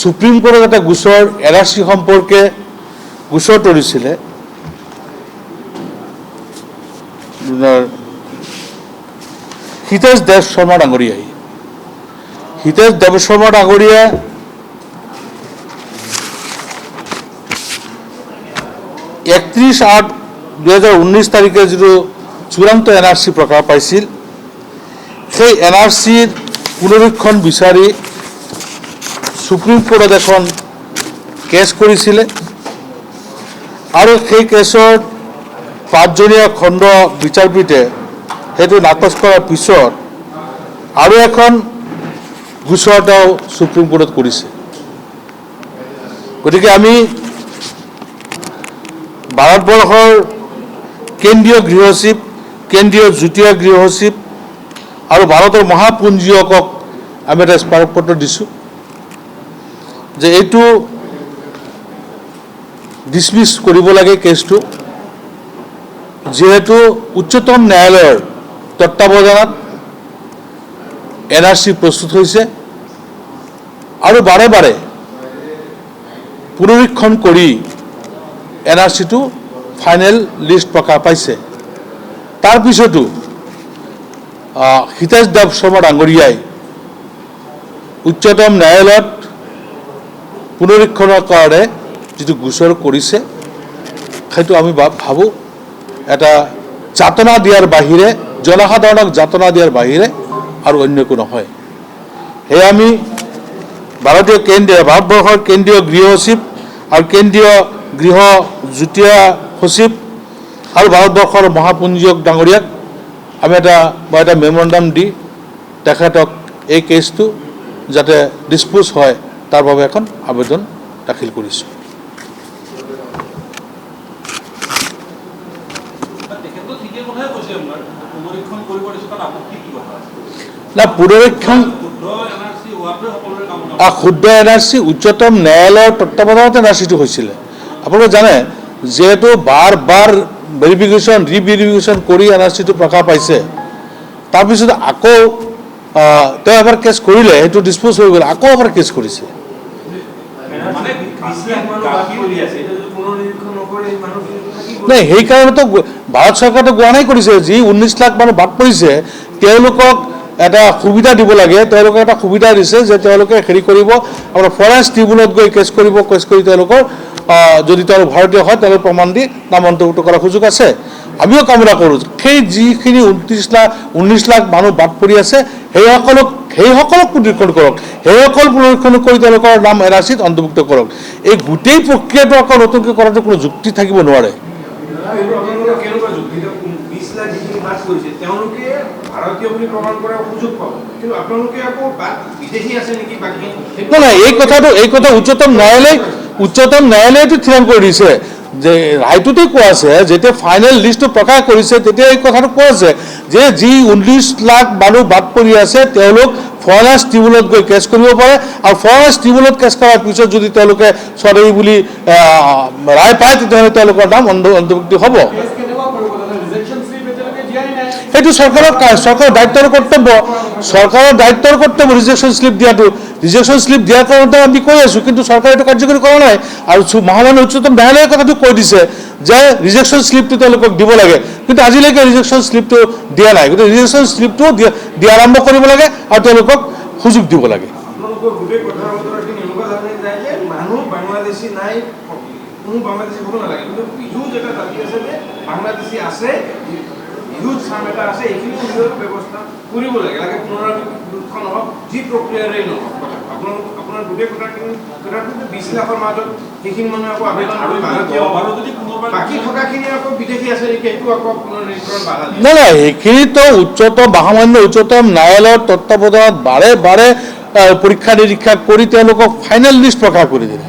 Supreme কোৰ্টত এটা গোচৰ NRC সম্পৰ্কে গোচৰ তৰিছিলে হিতেশ দেৱ শৰ্মা ডাঙৰীয়াই। হিতেশ দেৱ শৰ্মা ডাঙৰীয়া একত্ৰিশ 8/2019 তাৰিখে যিটো চূড়ান্ত NRC প্ৰকাশ পাইছিল, সেই NRCৰ পুনৰীক্ষণ বিচাৰি সুপ্ৰিম কোৰ্টত এখন কেছ কৰিছিলে আৰু সেই কেছত 5জনীয়া খণ্ড বিচাৰপীঠে সেইটো নাকচ কৰাৰ পিছত আৰু এখন গোচৰ তেওঁ সুপ্ৰিম কোৰ্টত কৰিছে। গতিকে আমি ভাৰতবৰ্ষৰ কেন্দ্ৰীয় গৃহ সচিব, কেন্দ্ৰীয় যুটীয়া গৃহ সচিব আৰু ভাৰতৰ মহাপুঞ্জীয়কক আমি এটা স্মাৰকপত্ৰ দিছোঁ যে এইটো ডিছমিছ কৰিব লাগে কেছটো, যিহেতু উচ্চতম ন্যায়ালয়ৰ তত্ত্বাৱধানত NRC প্ৰস্তুত হৈছে আৰু বাৰে বাৰে পুনৰীক্ষণ কৰি NRCটো ফাইনেল লিষ্ট প্ৰকাশ পাইছে। তাৰ পিছতো হিতেশ দেৱ শৰ্মা ডাঙৰীয়াই উচ্চতম ন্যায়ালয়ত পুনৰীক্ষণৰ কাৰণে যিটো গোচৰ কৰিছে, সেইটো আমি ভাবোঁ এটা যাতনা দিয়াৰ বাহিৰে, জনসাধাৰণক যাতনা দিয়াৰ বাহিৰে আৰু অন্য একো নহয়। সেয়ে আমি ভাৰতবৰ্ষৰ কেন্দ্ৰীয় গৃহ সচিব আৰু কেন্দ্ৰীয় গৃহ যুটীয়া সচিব আৰু ভাৰতবৰ্ষৰ মহাপুঞ্জীয়ক ডাঙৰীয়াক আমি এটা মেমৰেণ্ডাম দি তেখেতক এই কেছটো যাতে ডিছপ'জ হয় তাৰ বাবে এখন আবেদন দাখিল কৰিছোঁ। না, পুনৰীক্ষণ শুদ্ধ NRC উচ্চতম ন্যায়ালয়ৰ তত্ত্বাৱধানত NRCটো হৈছিলে। আপোনালোকে জানে যিহেতু বাৰ ভেৰিফিকেশ্যন ৰিভেৰিফিকেশ্যন কৰি NRCটো প্ৰকাশ পাইছে, তাৰপিছত আকৌ তেওঁ এবাৰ কেছ কৰিলে, সেইটো ডিছপ'জ হৈ গ'ল, আকৌ এবাৰ কেছ কৰিছে। নাই, সেইকাৰণেতো ভাৰত চৰকাৰে গুৱাহাটী কৰিছে, যি 19 লাখ মানুহ বাদ পৰিছে তেওঁলোকক এটা সুবিধা দিব লাগে। তেওঁলোকে এটা সুবিধা দিছে যে তেওঁলোকে হেৰি কৰিব, আপোনাৰ ফৰেষ্ট ট্ৰিবিউনেলত গৈ কেছ কৰিব, কেছ কৰি তেওঁলোকৰ যদি তেওঁলোক ভাৰতীয় হয় তেওঁলোক প্ৰমাণ দি নাম অন্তৰ্ভুক্ত কৰাৰ সুযোগ আছে। আমিও কামনা কৰোঁ সেই যিখিনি 19 লাখ মানুহ বাদ পৰি আছে সেইসকলক পুনৰীক্ষণ কৰক, সেইসকল পুনৰীক্ষণ কৰি তেওঁলোকৰ নাম NRCত অন্তৰ্ভুক্ত কৰক। এই গোটেই প্ৰক্ৰিয়াটো আকৌ নতুনকৈ কৰাটো কোনো যুক্তি থাকিব নোৱাৰে। নাই, এই কথা উচ্চতম ন্যায়ালয়টো থিৰাং কৰি দিছে যে ৰায়টোতে কোৱা আছে, যেতিয়া ফাইনেল লিষ্টটো প্ৰকাশ কৰিছে তেতিয়া এই কথাটো কোৱা আছে যে যি 19 লাখ মানুহ বাদ পৰি আছে তেওঁলোক ফৰেষ্ট ট্ৰিবিউনেলত গৈ কেছ কৰিব পাৰে আৰু ফৰেষ্ট ট্ৰিবিউনেলত কেছ কৰাৰ পিছত যদি তেওঁলোকে চৰকাৰী বুলি ৰায় পায় তেতিয়াহ'লে তেওঁলোকৰ নাম অন্তৰ্ভুক্ত হ'ব। সেইটো চৰকাৰৰ দায়িত্বৰ কৰ্তব্য, ৰিজেকশ্যন শ্লিপ দিয়াটো। ৰিজেকশ্যন শ্লিপ দিয়াৰ কাৰণতে আমি কৈ আছোঁ, কিন্তু চৰকাৰে এইটো কাৰ্যকৰী কৰা নাই। আৰু মহামান্য উচ্চতম ন্যায়ালয়ে কথাটো কৈ দিছে যে ৰিজেকশ্যন শ্লিপটো তেওঁলোকক দিব লাগে, কিন্তু আজিলৈকে ৰিজেকশ্যন শ্লিপটো দিয়া নাই। গতিকে ৰিজেকশ্যন শ্লিপটো দিয়া আৰম্ভ কৰিব লাগে আৰু তেওঁলোকক সুযোগ দিব লাগে। নাই, সেইখিনিতো মহামান্য উচ্চতম ন্যায়ালয়ৰ তত্ত্বাৱধানত বাৰে বাৰে পৰীক্ষা নিৰীক্ষা কৰি তেওঁলোকক ফাইনেল লিষ্ট প্ৰকাশ কৰি দিলে।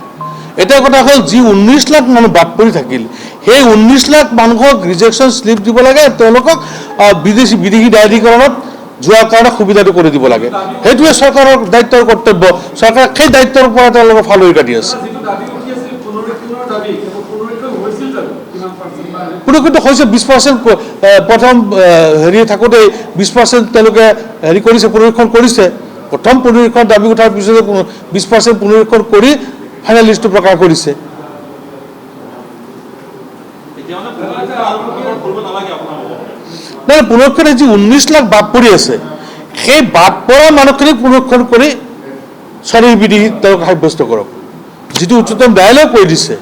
এটা কথা হ'ল যি 19 লাখ মানুহ বাদ পৰি থাকিল, সেই 19 লাখ মানুহক ৰিজেকশ্যন শ্লিপ দিব লাগে, তেওঁলোকক বিদেশী ন্যায়াধীকৰণত যোৱাৰ কাৰণে সুবিধাটো কৰি দিব লাগে। সেইটোৱে চৰকাৰৰ দায়িত্বৰ কৰ্তব্য। চৰকাৰে সেই দায়িত্বৰ পৰা তেওঁলোকক ফালৰি কাটি আছে। পুনৰীক্ষণ হৈছে 20% প্ৰথম হেৰি থাকোঁতে 20% তেওঁলোকে হেৰি কৰিছে, পুনৰীক্ষণ কৰিছে। প্ৰথম পুনৰীক্ষণ দাবী উঠাৰ পিছতে 20% পুনৰীক্ষণ কৰি ফাইনেল লিষ্টটো প্ৰকাশ কৰিছে। নাই পুনৰীক্ষণে যি 19 লাখ বাদ পৰি আছে সেই বাদ পৰা মানুহখিনিক পুনৰীক্ষণ কৰি চৰকাৰী বিধি তেওঁক সাব্যস্ত কৰক, যিটো উচ্চতম ন্যায়ালয়ে কৈ দিছে।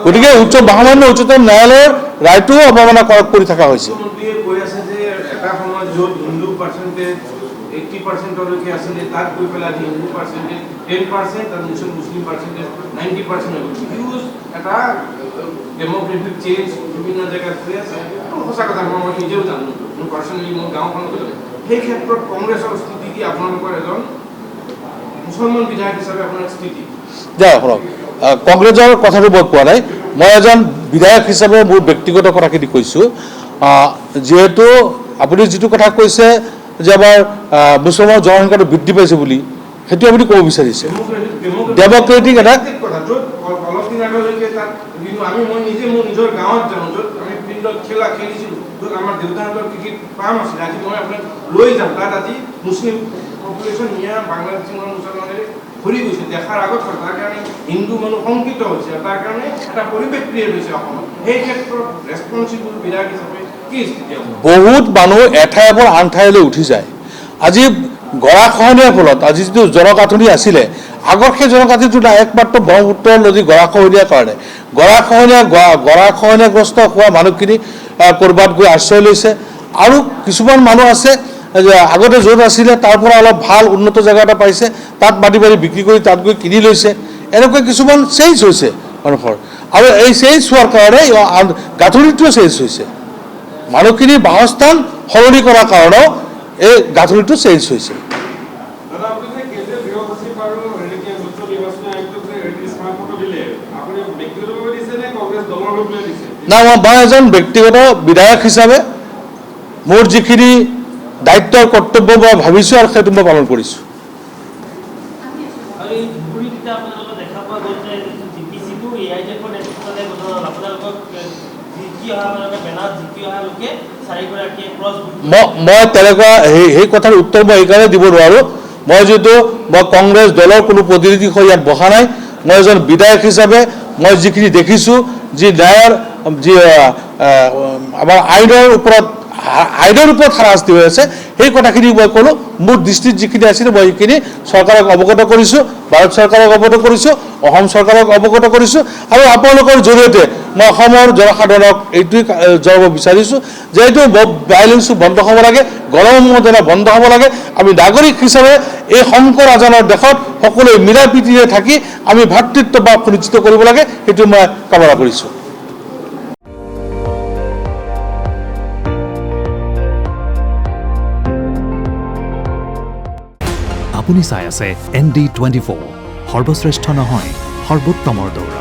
গতিকে মহামান্য উচ্চতম ন্যায়ালয়ৰ ৰায়টোও অৱমাননা কৰি থকা হৈছে। ডেমোক্ৰেটিক চেঞ্জ বিভিন্ন জেগাত হৈ আছে, সঁচা কথা মই নিজেও জানো, মোৰ পাৰ্চনেলি মোৰ গাঁওখনত সেই ক্ষেত্ৰত কংগ্ৰেছৰ স্থিতি কি আপোনালোকৰ এজন মুছলমান বিধায়ক হিচাপে আপোনাৰ স্থিতি? শুনক, কংগ্ৰেছৰ কথাটো মই কোৱা নাই, মই এজন বিধায়ক হিচাপে মোৰ ব্যক্তিগত কথাখিনি কৈছোঁ। যিহেতু আপুনি যিটো কথা কৈছে যে আমাৰ মুছলমান জনসংখ্যাটো বৃদ্ধি পাইছে বুলি, সেইটো আপুনি ক'ব বিচাৰিছে ডেমক্ৰেটিক এটা অলপ দিন আগলৈকে তাত আমি মই নিজে মোৰ নিজৰ গাঁৱত যাওঁ, য'ত আমি ফিল্ডত খেলা খেলিছিলোঁ, য'ত আমাৰ দেউতাহঁতৰ ক্ৰিকেট ফাৰ্ম আছিলে। আজি মই আপোনাক লৈ যাম, তাত আজি মুছলিম পপুলেশ্যন মিয়া বাংলাদেশী মুছলমানেৰে ভৰি গৈছে দেখাৰ আগত। তাৰ কাৰণে হিন্দু মানুহ শংকিত হৈছে, তাৰ কাৰণে এটা পৰিৱেশ ক্ৰিয়েট হৈছে অসমত। সেই ক্ষেত্ৰত ৰেছপনচিবল বিধায়ক হিচাপে কি স্থিতি? বহুত মানুহ এঠাইৰ পৰা আন ঠাইলৈ উঠি যায়। আজি গৰাখহনীয়াৰ ফলত আজি যিটো জনগাঁথনি আছিলে, আগৰ সেই জনগাঁথনিটো নাই, একমাত্ৰ ব্ৰহ্মপুত্ৰ নদী গৰাখহনীয়াৰ কাৰণে। গৰাখহনীয়াগ্ৰস্ত হোৱা মানুহখিনি ক'ৰবাত গৈ আশ্ৰয় লৈছে, আৰু কিছুমান মানুহ আছে আগতে য'ত আছিলে তাৰ পৰা অলপ ভাল উন্নত জেগা এটা পাইছে, তাত মাটি বাৰী বিক্ৰী কৰি তাত গৈ কিনি লৈছে। এনেকুৱা কিছুমান চেঞ্জ হৈছে মানুহৰ, আৰু এই চেঞ্জ হোৱাৰ কাৰণে গাঁথনিটোও চেঞ্জ হৈছে। মানুহখিনিৰ বাসস্থান সলনি কৰাৰ কাৰণেও এই গাঁথনিটো চেঞ্জ হৈছে। নাই, মই এজন ব্যক্তিগত বিধায়ক হিচাপে মোৰ যিখিনি দায়িত্বৰ কৰ্তব্য মই ভাবিছোঁ আৰু সেইটো মই পালন কৰিছোঁ। মই তেনেকুৱা সেই কথাৰ উত্তৰ মই সেইকাৰণে দিব নোৱাৰোঁ। মই কংগ্ৰেছ দলৰ কোনো প্ৰতিনিধি হৈ ইয়াত বহা নাই। মই এজন বিধায়ক হিচাপে মই যিখিনি দেখিছোঁ, যি ন্যায়ৰ যি আমাৰ আইনৰ ওপৰত হাৰাশাস্তি হৈ আছে, সেই কথাখিনি মই ক'লোঁ। মোৰ দৃষ্টিত যিখিনি আছিলে মই সেইখিনি চৰকাৰক অৱগত কৰিছোঁ, ভাৰত চৰকাৰক অৱগত কৰিছোঁ, অসম চৰকাৰক অৱগত কৰিছোঁ, আৰু আপোনালোকৰ জৰিয়তে মই অসমৰ জনসাধাৰণক এইটোৱে জনাব বিচাৰিছোঁ যে এইটো ভাইলেন্সটো বন্ধ হ'ব লাগে, গণমৰ্দনা বন্ধ হ'ব লাগে। আমি নাগৰিক হিচাপে এই শংকৰ আজানৰ দেশত সকলোৱে মিলা প্ৰীতিৰে থাকি আমি ভাতৃত্বভাৱ সুনিশ্চিত কৰিব লাগে, সেইটো মই কামনা কৰিছোঁ। আপুনি চাই আছে ND24, সৰ্বশ্ৰেষ্ঠ নহয় সৰ্বোত্তমৰ দৌৰ।